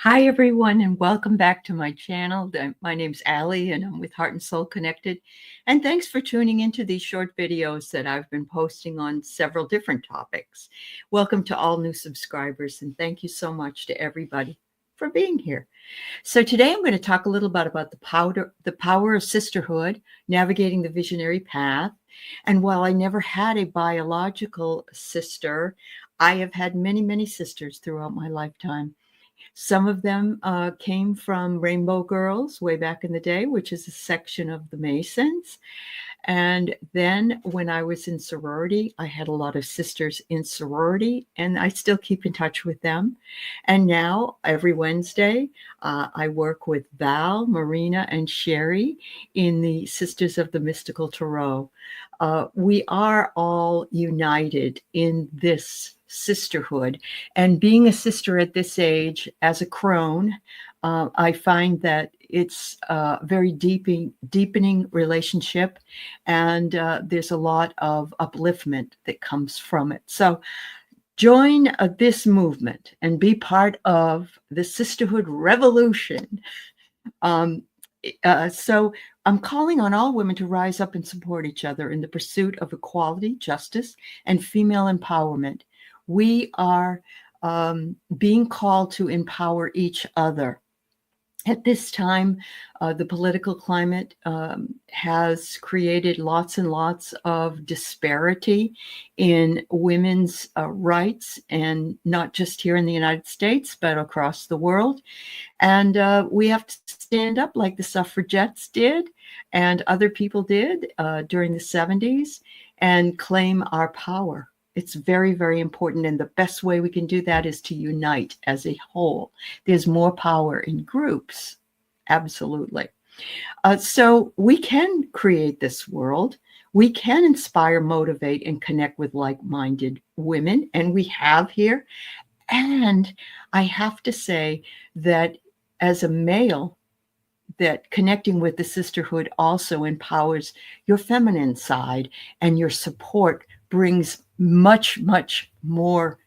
Hi, everyone, and welcome back to my channel. My name's Allie, and I'm with Heart and Soul Connected. And thanks for tuning into these short videos that I've been posting on several different topics. Welcome to all new subscribers, and thank you so much to everybody for being here. So today I'm going to talk a little bit about the power of sisterhood, navigating the visionary path. And while I never had a biological sister, I have had many, many sisters throughout my lifetime. Some of them came from Rainbow Girls way back in the day, which is a section of the Masons. And then when I was in sorority, I had a lot of sisters in sorority, and I still keep in touch with them. And now every Wednesday, I work with Val, Marina, and Sherry in the Sisters of the Mystical Tarot. We are all united in this sisterhood. And being a sister at this age, as a crone, I find that it's a very deepening relationship, and there's a lot of upliftment that comes from it. So join this movement and be part of the Sisterhood Revolution. So I'm calling on all women to rise up and support each other in the pursuit of equality, justice, and female empowerment. We are being called to empower each other. At this time, the political climate has created lots and lots of disparity in women's rights, and not just here in the United States, but across the world. And we have to stand up like the suffragettes did and other people did during the 70s and claim our power. It's very, very important. And the best way we can do that is to unite as a whole. There's more power in groups. Absolutely. So we can create this world. We can inspire, motivate, and connect with like-minded women. And we have here. And I have to say that as a male, that connecting with the sisterhood also empowers your feminine side, and your support brings much, much more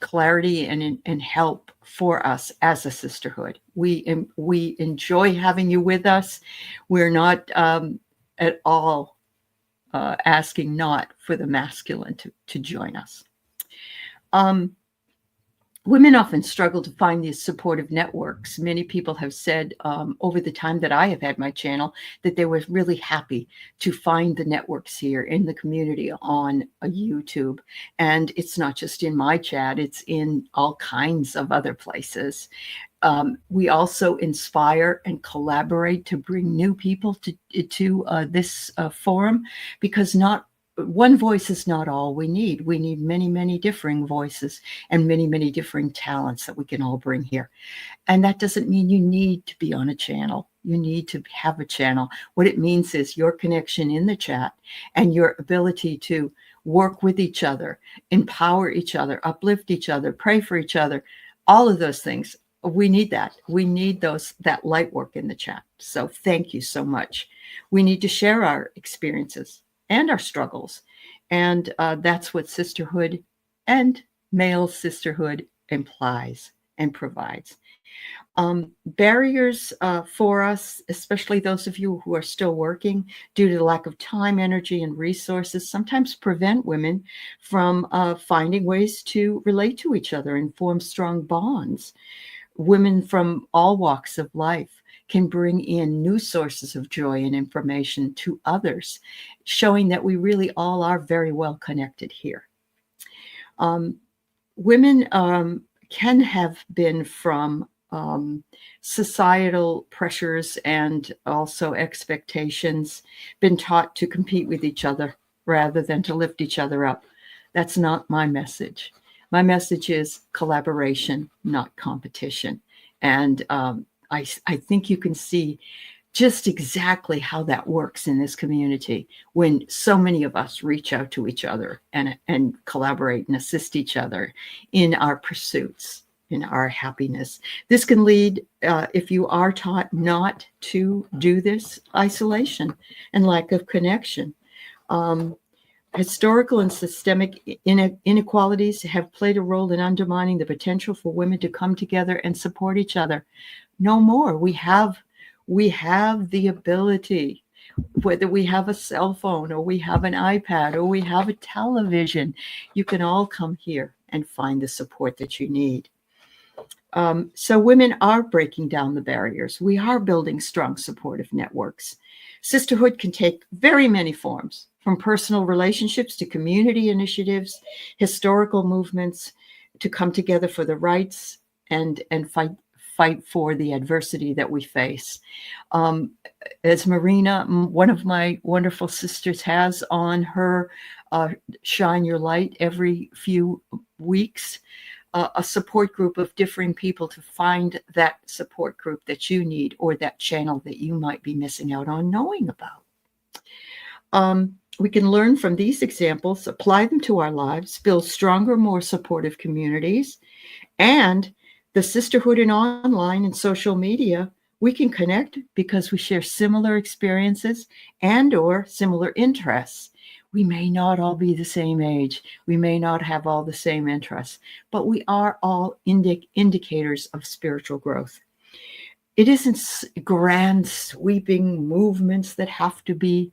clarity and help for us as a sisterhood. We enjoy having you with us. We're not at all asking not for the masculine to join us. Women often struggle to find these supportive networks. Many people have said over the time that I have had my channel that they were really happy to find the networks here in the community on YouTube. And it's not just in my chat, it's in all kinds of other places. We also inspire and collaborate to bring new people to this forum, because not one voice is not all we need. We need many, many differing voices and many, many differing talents that we can all bring here. And that doesn't mean you need to be on a channel. You need to have a channel. What it means is your connection in the chat and your ability to work with each other, empower each other, uplift each other, pray for each other, all of those things. We need that. We need that light work in the chat. So thank you so much. We need to share our experiences and our struggles. And that's what sisterhood and male sisterhood implies and provides. Barriers for us, especially those of you who are still working, due to the lack of time, energy, and resources, sometimes prevent women from finding ways to relate to each other and form strong bonds. Women from all walks of life can bring in new sources of joy and information to others, showing that we really all are very well connected here. Women can have been from societal pressures and also expectations, been taught to compete with each other rather than to lift each other up. That's not my message. My message is collaboration, not competition. And I think you can see just exactly how that works in this community when so many of us reach out to each other and collaborate and assist each other in our pursuits, in our happiness. This can lead, if you are taught not to do this, isolation and lack of connection. Historical and systemic inequalities have played a role in undermining the potential for women to come together and support each other. No more. We have the ability, whether we have a cell phone or we have an iPad or we have a television, you can all come here and find the support that you need. So women are breaking down the barriers. We are building strong supportive networks. Sisterhood can take very many forms, from personal relationships to community initiatives, historical movements, to come together for the rights and fight for the adversity that we face. As Marina, one of my wonderful sisters, has on her Shine Your Light every few weeks, a support group of differing people to find that support group that you need or that channel that you might be missing out on knowing about. We can learn from these examples, apply them to our lives, build stronger, more supportive communities, and the sisterhood in online and social media. We can connect because we share similar experiences and or similar interests. We may not all be the same age. We may not have all the same interests, but we are all indicators of spiritual growth. It isn't grand sweeping movements that have to be,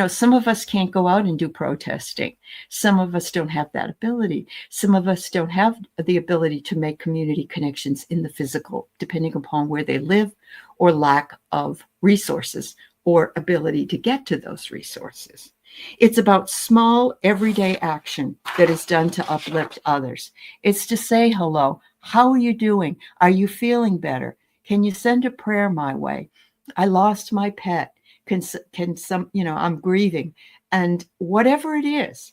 some of us can't go out and do protesting. Some of us don't have that ability. Some of us don't have the ability to make community connections in the physical, depending upon where they live or lack of resources or ability to get to those resources. It's about small, everyday action that is done to uplift others. It's to say hello. How are you doing? Are you feeling better? Can you send a prayer my way? I lost my pet. I'm grieving. And whatever it is,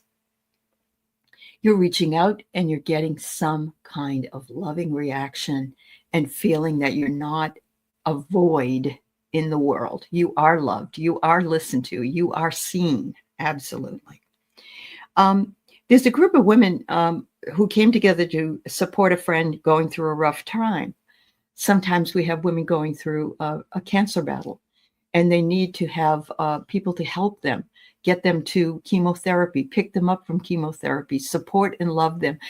you're reaching out and you're getting some kind of loving reaction and feeling that you're not a void in the world. You are loved. You are listened to. You are seen. Absolutely. There's a group of women who came together to support a friend going through a rough time. Sometimes we have women going through a cancer battle, and they need to have people to help them, get them to chemotherapy, pick them up from chemotherapy, support and love them,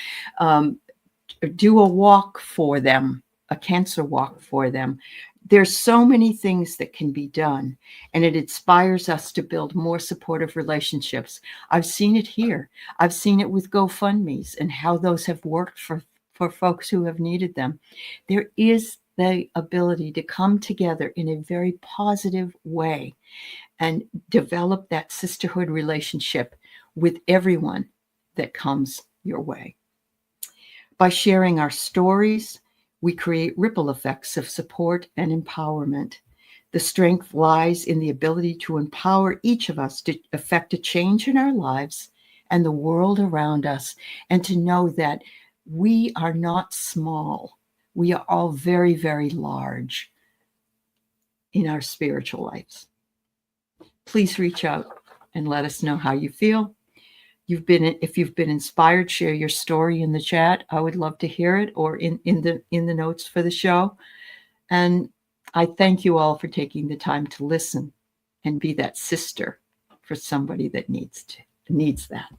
do a walk for them, a cancer walk for them. There's so many things that can be done, and it inspires us to build more supportive relationships. I've seen it here. I've seen it with GoFundMes and how those have worked for folks who have needed them. There is the ability to come together in a very positive way and develop that sisterhood relationship with everyone that comes your way. By sharing our stories, we create ripple effects of support and empowerment. The strength lies in the ability to empower each of us to effect a change in our lives and the world around us, and to know that we are not small. We are all very, very large in our spiritual lives. Please reach out and let us know how you feel. If you've been inspired, share your story in the chat. I would love to hear it, or in the notes for the show. And I thank you all for taking the time to listen and be that sister for somebody that needs that.